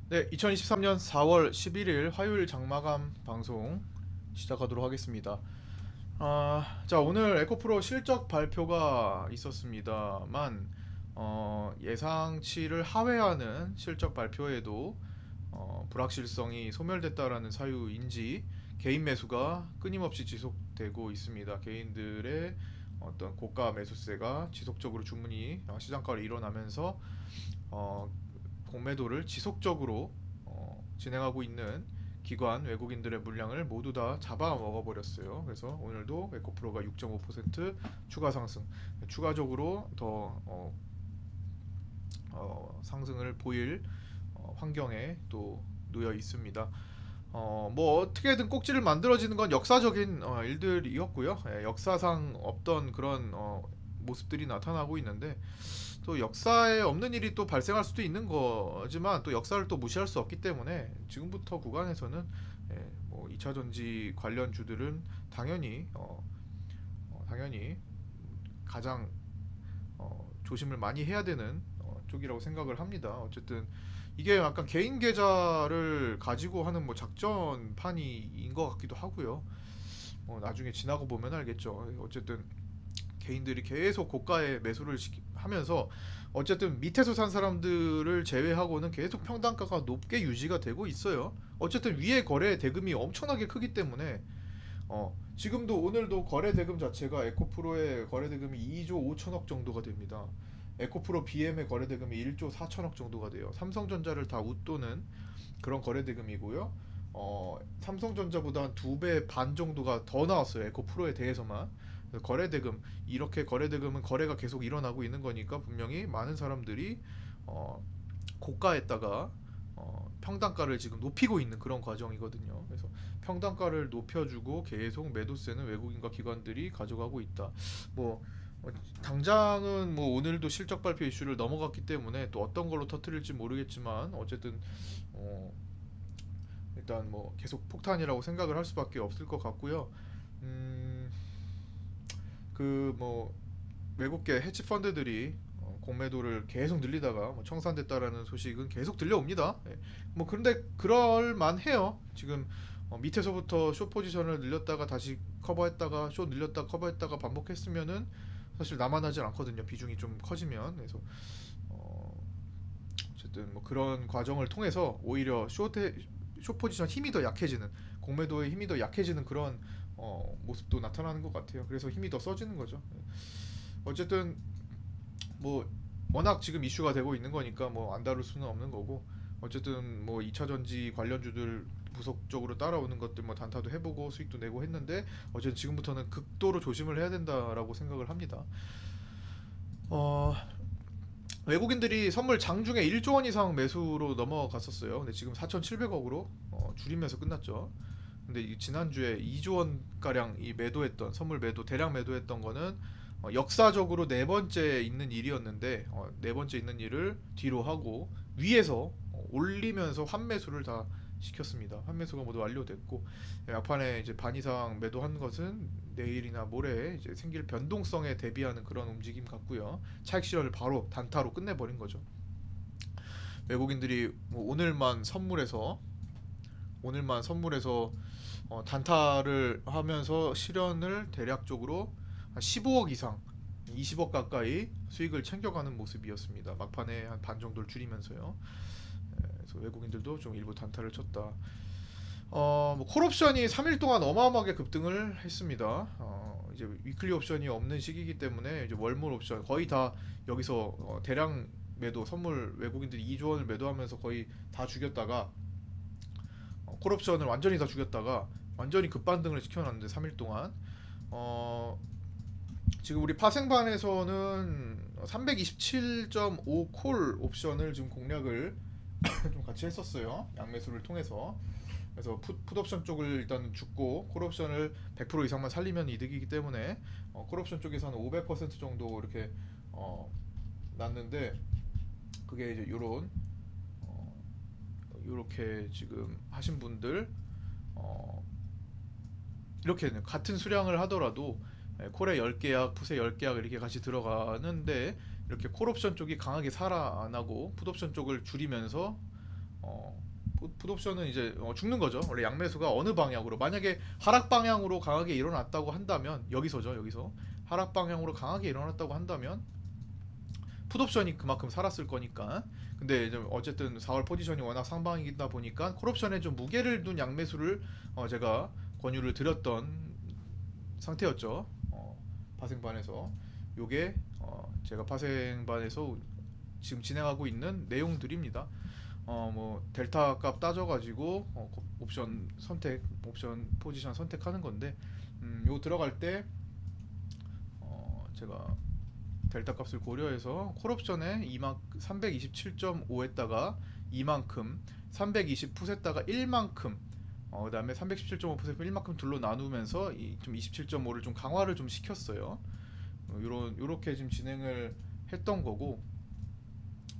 네, 2023년 4월 11일 화요일 장마감 방송 시작하도록 하겠습니다. 자, 오늘 에코프로 실적 발표가 있었습니다만 예상치를 하회하는 실적 발표에도 불확실성이 소멸됐다라는 사유인지 개인 매수가 끊임없이 지속되고 있습니다. 개인들의 어떤 고가 매수세가 지속적으로 주문이 시장가로 일어나면서 어, 공매도를 지속적으로 진행하고 있는 기관 외국인들의 물량을 모두 다 잡아먹어 버렸어요. 그래서 오늘도 에코프로가 6.5% 추가 상승, 추가적으로 더 상승을 보일 환경에 또 놓여 있습니다. 뭐 어떻게든 꼭지를 만들어지는 건 역사적인 일들이었고요. 역사상 없던 그런 모습들이 나타나고 있는데 또 역사에 없는 일이 또 발생할 수도 있는 거지만 또 역사를 또 무시할 수 없기 때문에 지금부터 구간에서는 뭐 2차 전지 관련 주들은 당연히 가장 조심을 많이 해야 되는 쪽이라고 생각을 합니다. 어쨌든 이게 약간 개인 계좌를 가지고 하는 뭐 작전판이인 것 같기도 하고요. 나중에 지나고 보면 알겠죠. 어쨌든 개인들이 계속 고가에 매수를 하면서 어쨌든 밑에서 산 사람들을 제외하고는 계속 평단가가 높게 유지가 되고 있어요. 어쨌든 위에 거래 대금이 엄청나게 크기 때문에 지금도 오늘도 거래 대금 자체가 에코프로의 거래 대금이 2조 5천억 정도가 됩니다. 에코프로 BM의 거래 대금이 1조 4천억 정도가 돼요. 삼성전자를 다 웃도는 그런 거래 대금이고요. 삼성전자보다 한 2배 반 정도가 더 나왔어요. 에코프로에 대해서만. 거래 대금, 이렇게 거래 대금은 거래가 계속 일어나고 있는 거니까 분명히 많은 사람들이 어, 고가에다가 평단가를 지금 높이고 있는 그런 과정이거든요. 그래서 평단가를 높여주고 계속 매도세는 외국인과 기관들이 가져가고 있다. 뭐 당장은 뭐 오늘도 실적 발표 이슈를 넘어갔기 때문에 또 어떤 걸로 터트릴지 모르겠지만 어쨌든 어, 일단 뭐 계속 폭탄이라고 생각을 할 수밖에 없을 것 같고요. 음, 그 뭐 외국계 헤지 펀드들이 공매도를 계속 늘리다가 뭐 청산됐다라는 소식은 계속 들려옵니다. 예. 뭐 그런데 그럴 만해요. 지금 밑에서부터 숏 포지션을 늘렸다가 다시 커버했다가 숏 늘렸다 커버했다가 반복했으면은 사실 남아나질 않거든요. 비중이 좀 커지면. 그래서 어, 어쨌든 뭐 그런 과정을 통해서 오히려 숏 포지션 힘이 더 약해지는, 공매도의 힘이 더 약해지는 그런 모습도 나타나는 것 같아요. 그래서 힘이 더 써지는 거죠. 어쨌든 뭐 워낙 지금 이슈가 되고 있는 거니까 뭐 안 다룰 수는 없는 거고, 어쨌든 뭐 2차 전지 관련주들 부속적으로 따라오는 것들 뭐 단타도 해보고 수익도 내고 했는데 어쨌든 지금부터는 극도로 조심을 해야 된다라고 생각을 합니다. 어, 외국인들이 선물 장중에 1조 원 이상 매수로 넘어갔었어요. 근데 지금 4,700억으로 줄이면서 끝났죠. 근데 지난주에 2조 원 가량 이 매도했던 선물 매도 대량 매도했던 거는 역사적으로 네 번째 있는 일이었는데 네 번째 있는 일을 뒤로 하고 위에서 올리면서 환매수를 다 시켰습니다. 환매수가 모두 완료됐고 막판에 이제 반 이상 매도한 것은 내일이나 모레 이제 생길 변동성에 대비하는 그런 움직임 같고요. 차익 실현을 바로 단타로 끝내버린 거죠. 외국인들이 뭐 오늘만 선물해서 단타를 하면서 실현을 대략적으로 한 15억 이상, 20억 가까이 수익을 챙겨가는 모습이었습니다. 막판에 한 반 정도를 줄이면서요. 그래서 외국인들도 좀 일부 단타를 쳤다. 뭐 콜옵션이 3일 동안 어마어마하게 급등을 했습니다. 이제 위클리 옵션이 없는 시기이기 때문에 이제 월몰 옵션 거의 다 여기서 대량 매도 선물 외국인들이 2조 원을 매도하면서 거의 다 죽였다가 콜옵션을 완전히 다 죽였다가 완전히 급반등을 시켜놨는데 3일 동안 지금 우리 파생반에서는 327.5 콜 옵션을 지금 공략을 좀 같이 했었어요. 양매수를 통해서. 그래서 풋옵션 쪽을 일단 죽고 콜옵션을 100% 이상만 살리면 이득이기 때문에 콜옵션 쪽에서는 500% 정도 이렇게 났는데 그게 이제 요런 요렇게 지금 하신 분들 어, 이렇게 같은 수량을 하더라도 콜에 10계약, 풋에 10계약 이렇게 같이 들어가는데 이렇게 콜옵션 쪽이 강하게 살아나고 풋옵션 쪽을 줄이면서 풋옵션은 이제 죽는 거죠. 원래 양매수가 어느 방향으로, 만약에 하락 방향으로 강하게 일어났다고 한다면, 여기서죠. 여기서 하락 방향으로 강하게 일어났다고 한다면 풋옵션이 그만큼 살았을 거니까. 근데 이제 어쨌든 4월 포지션이 워낙 상방이다 보니까 콜옵션에 좀 무게를 둔 양매수를 제가 권유를 드렸던 상태였죠. 파생반에서 요게 제가 파생반에서 지금 진행하고 있는 내용들입니다. 뭐 델타 값 따져가지고 옵션 선택, 옵션 포지션 선택하는 건데, 요 들어갈 때 제가 델타 값을 고려해서 콜옵션에 327.5에다가 이만큼, 320 풋에다가 1만큼, 그다음에 317.5풋에 1만큼 둘로 나누면서 좀 27.5를 좀 강화를 좀 시켰어요. 요렇게 지금 진행을 했던 거고,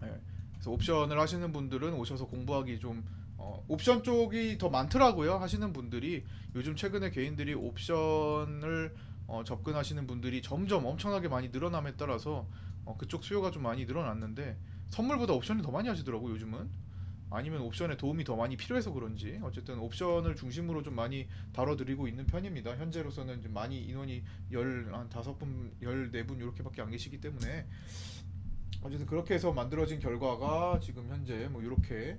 예. 그래서 옵션을 하시는 분들은 오셔서 공부하기 좀 옵션 쪽이 더 많더라고요. 하시는 분들이 요즘 최근에 개인들이 옵션을 접근하시는 분들이 점점 엄청나게 많이 늘어남에 따라서 그쪽 수요가 좀 많이 늘어났는데, 선물보다 옵션이 더 많이 하시더라고요 요즘은. 아니면 옵션에 도움이 더 많이 필요해서 그런지 어쨌든 옵션을 중심으로 좀 많이 다뤄드리고 있는 편입니다. 현재로서는 좀 많이 인원이 한 5분, 14분 이렇게밖에 안 계시기 때문에 어쨌든 그렇게 해서 만들어진 결과가 지금 현재 뭐 이렇게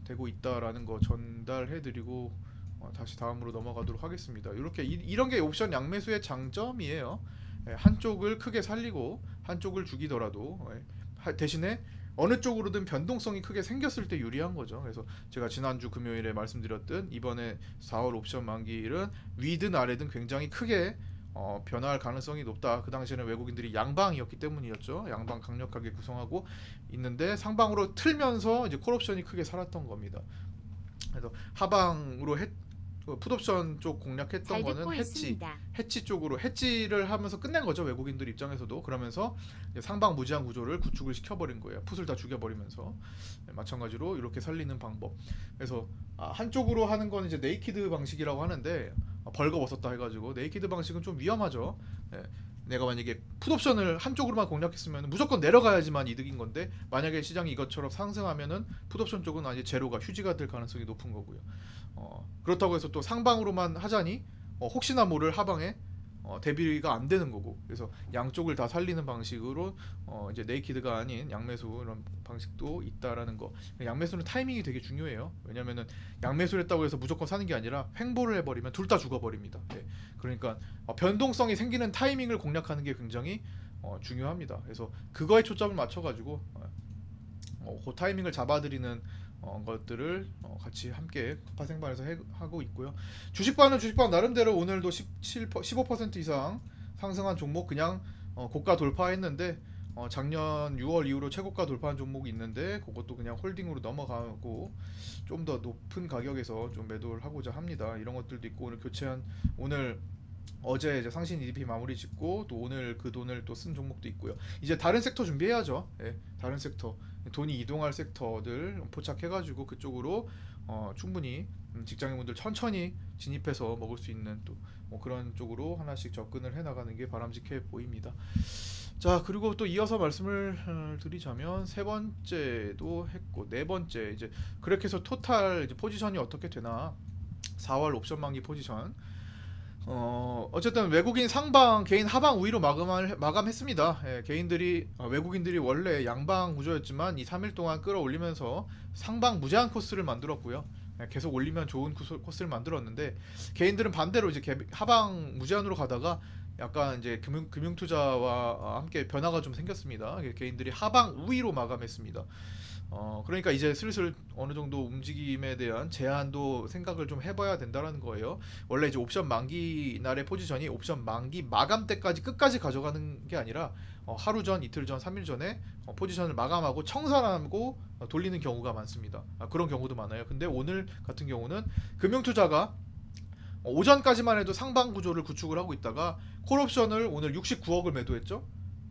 되고 있다라는 거 전달해드리고 다시 다음으로 넘어가도록 하겠습니다. 이렇게 이런 게 옵션 양매수의 장점이에요. 한쪽을 크게 살리고 한쪽을 죽이더라도 대신에 어느 쪽으로든 변동성이 크게 생겼을 때 유리한 거죠. 그래서 제가 지난주 금요일에 말씀드렸던 이번에 4월 옵션 만기일은 위든 아래든 굉장히 크게 변화할 가능성이 높다. 그 당시에는 외국인들이 양방이었기 때문이었죠. 양방 강력하게 구성하고 있는데 상방으로 틀면서 이제 콜옵션이 크게 살았던 겁니다. 그래서 하방으로 풋옵션 쪽 공략했던 거는 해치 쪽으로 해치를 하면서 끝낸 거죠. 외국인들 입장에서도. 그러면서 상방 무제한 구조를 구축을 시켜버린 거예요. 풋을 다 죽여버리면서. 마찬가지로 이렇게 살리는 방법. 그래서 한쪽으로 하는 건 이제 네이키드 방식이라고 하는데, 벌거벗었다 해가지고 네이키드 방식은 좀 위험하죠. 내가 만약에 풋옵션을 한쪽으로만 공략했으면 무조건 내려가야지만 이득인 건데, 만약에 시장이 이것처럼 상승하면은 풋옵션 쪽은 아예 제로가 휴지가 될 가능성이 높은 거고요. 그렇다고 해서 또 상방으로만 하자니 혹시나 모를 하방에 대비가 안 되는 거고, 그래서 양쪽을 다 살리는 방식으로 이제 네이키드가 아닌 양매수 이런 방식도 있다라는 거. 양매수는 타이밍이 되게 중요해요. 왜냐면은 양매수를 했다고 해서 무조건 사는 게 아니라 횡보를 해버리면 둘 다 죽어버립니다. 그러니까 변동성이 생기는 타이밍을 공략하는 게 굉장히 중요합니다. 그래서 그거에 초점을 맞춰가지고 그 타이밍을 잡아드리는 것들을 같이 함께 파생반에서 하고 있고요. 주식반은 주식반 나름대로 오늘도 15% 이상 상승한 종목, 그냥 고가 돌파했는데 작년 6월 이후로 최고가 돌파한 종목이 있는데 그것도 그냥 홀딩으로 넘어가고 좀 더 높은 가격에서 좀 매도를 하고자 합니다. 이런 것들도 있고, 오늘 어제 이제 상신 EDP 마무리 짓고 또 오늘 그 돈을 또 쓴 종목도 있고요. 이제 다른 섹터 준비해야죠. 다른 섹터, 돈이 이동할 섹터들 포착해가지고 그쪽으로 충분히 직장인분들 천천히 진입해서 먹을 수 있는 또 뭐 그런 쪽으로 하나씩 접근을 해나가는 게 바람직해 보입니다. 자, 그리고 또 이어서 말씀을 드리자면 세 번째도 했고 네 번째, 이제 그렇게 해서 토탈 이제 포지션이 어떻게 되나, 4월 옵션 만기 포지션. 어쨌든 외국인 상방, 개인 하방 우위로 마감했습니다. 외국인들이 원래 양방 구조였지만 이 3일 동안 끌어올리면서 상방 무제한 코스를 만들었고요. 계속 올리면 좋은 코스를 만들었는데, 개인들은 반대로 이제 하방 무제한으로 가다가 약간 이제 금융투자와 함께 변화가 좀 생겼습니다. 개인들이 하방 우위로 마감했습니다. 그러니까 이제 슬슬 어느 정도 움직임에 대한 제한도 생각을 좀 해봐야 된다는 거예요. 원래 이제 옵션 만기 날의 포지션이 옵션 만기 마감 때까지 끝까지 가져가는 게 아니라 하루 전, 이틀 전, 3일 전에 포지션을 마감하고 청산하고 돌리는 경우가 많습니다. 그런 경우도 많아요. 근데 오늘 같은 경우는 금융투자가 오전까지만 해도 상방 구조를 구축을 하고 있다가 콜옵션을 오늘 69억을 매도했죠.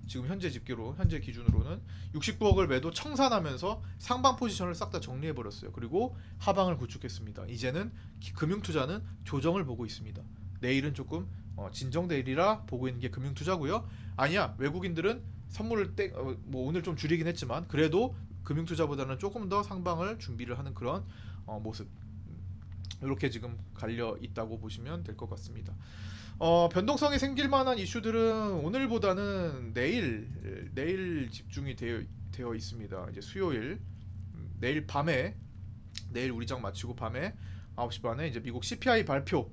지금 현재 집계로, 현재 기준으로는 69억을 매도 청산하면서 상방 포지션을 싹 다 정리해버렸어요. 그리고 하방을 구축했습니다. 이제는 금융투자는 조정을 보고 있습니다. 내일은 조금 진정되리라 보고 있는 게 금융투자고요. 아니야, 외국인들은 선물을 뭐 오늘 좀 줄이긴 했지만 그래도 금융투자보다는 조금 더 상방을 준비를 하는 그런 모습, 이렇게 지금 갈려 있다고 보시면 될 것 같습니다. 변동성이 생길 만한 이슈들은 오늘보다는 내일 집중이 되어 있습니다. 이제 수요일, 내일 밤에, 내일 우리장 마치고 밤에 9시 반에 이제 미국 CPI 발표,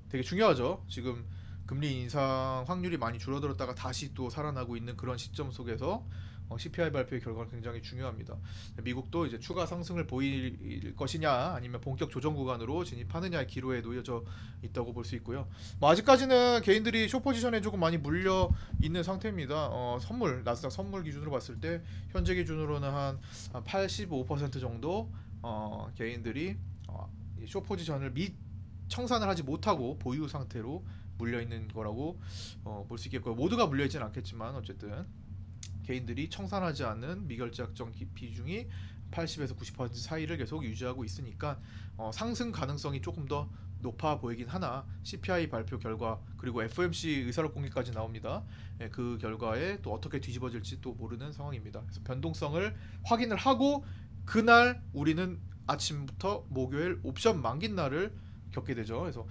되게 중요하죠. 지금 금리 인상 확률이 많이 줄어들었다가 다시 또 살아나고 있는 그런 시점 속에서 CPI 발표의 결과는 굉장히 중요합니다. 미국도 이제 추가 상승을 보일 것이냐 아니면 본격 조정 구간으로 진입하느냐의 기로에 놓여져 있다고 볼 수 있고요. 뭐 아직까지는 개인들이 숏 포지션에 조금 많이 물려 있는 상태입니다. 나스닥 선물 기준으로 봤을 때 현재 기준으로는 한 85% 정도 개인들이 숏 포지션을 청산을 하지 못하고 보유 상태로 물려 있는 거라고 볼 수 있겠고요. 모두가 물려 있지는 않겠지만 어쨌든 개인들이 청산하지 않는 미결제약정 비중이 80에서 90% 사이를 계속 유지하고 있으니까 상승 가능성이 조금 더 높아 보이긴 하나, CPI 발표 결과 그리고 FOMC 의사록 공개까지 나옵니다. 그 결과에 또 어떻게 뒤집어질지 또 모르는 상황입니다. 그래서 변동성을 확인을 하고 그날 우리는 아침부터 목요일 옵션 만기 날을 겪게 되죠. 그래서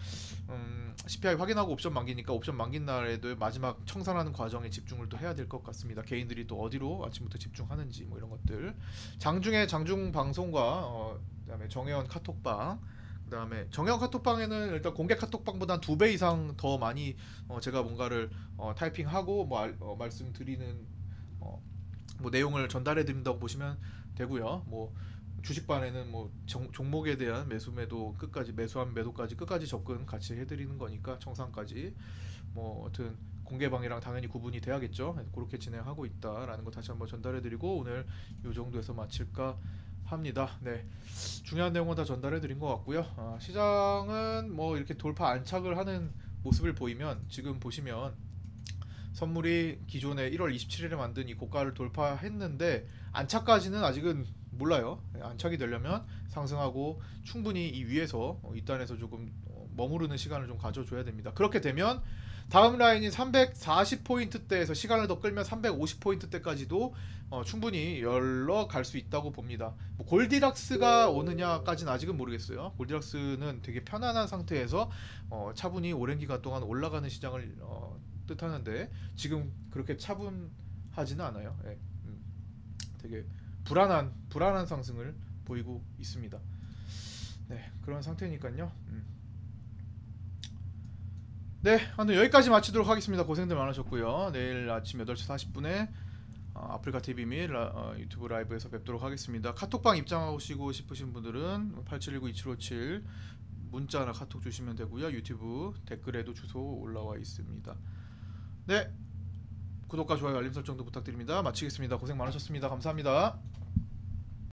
CPI 확인하고 옵션 만기니까 옵션 만기 날에도 마지막 청산하는 과정에 집중을 또 해야 될 것 같습니다. 개인들이 또 어디로 아침부터 집중하는지 뭐 이런 것들. 장중에 장중 방송과 그다음에 정혜원 카톡방, 그다음에 정혜원 카톡방에는 일단 공개 카톡방보다 2배 이상 더 많이 제가 뭔가를 타이핑하고 말씀드리는 뭐 내용을 전달해 드린다고 보시면 되고요. 뭐 주식반에는 뭐 종목에 대한 매수 끝까지, 매수한 매도까지 끝까지 접근 같이 해드리는 거니까 청산까지 뭐 하여튼 공개방이랑 당연히 구분이 돼야겠죠. 그렇게 진행하고 있다라는 거 다시 한번 전달해드리고 오늘 이 정도에서 마칠까 합니다. 네, 중요한 내용은 다 전달해드린 것 같고요. 시장은 뭐 이렇게 돌파 안착을 하는 모습을 보이면 지금 보시면 선물이 기존에 1월 27일에 만든 이 고가를 돌파했는데 안착까지는 아직은 몰라요. 안착이 되려면 상승하고 충분히 이 위에서 이단에서 조금 머무르는 시간을 좀 가져줘야 됩니다. 그렇게 되면 다음 라인인 340포인트대에서 시간을 더 끌면 350포인트대까지도 충분히 열러 갈 수 있다고 봅니다. 뭐 골디락스가 오느냐까지는 아직은 모르겠어요. 골디락스는 되게 편안한 상태에서 차분히 오랜 기간 동안 올라가는 시장을 뜻하는데 지금 그렇게 차분하지는 않아요. 되게 불안한 상승을 보이고 있습니다. 네, 그런 상태니까요. 네, 오늘 여기까지 마치도록 하겠습니다. 고생들 많으셨고요. 내일 아침 8시 40분에 아프리카 TV 및 유튜브 라이브에서 뵙도록 하겠습니다. 카톡방 입장하시고 싶으신 분들은 8719-2757 문자나 카톡 주시면 되고요. 유튜브 댓글에도 주소 올라와 있습니다. 네, 구독과 좋아요 알림 설정도 부탁드립니다. 마치겠습니다. 고생 많으셨습니다. 감사합니다.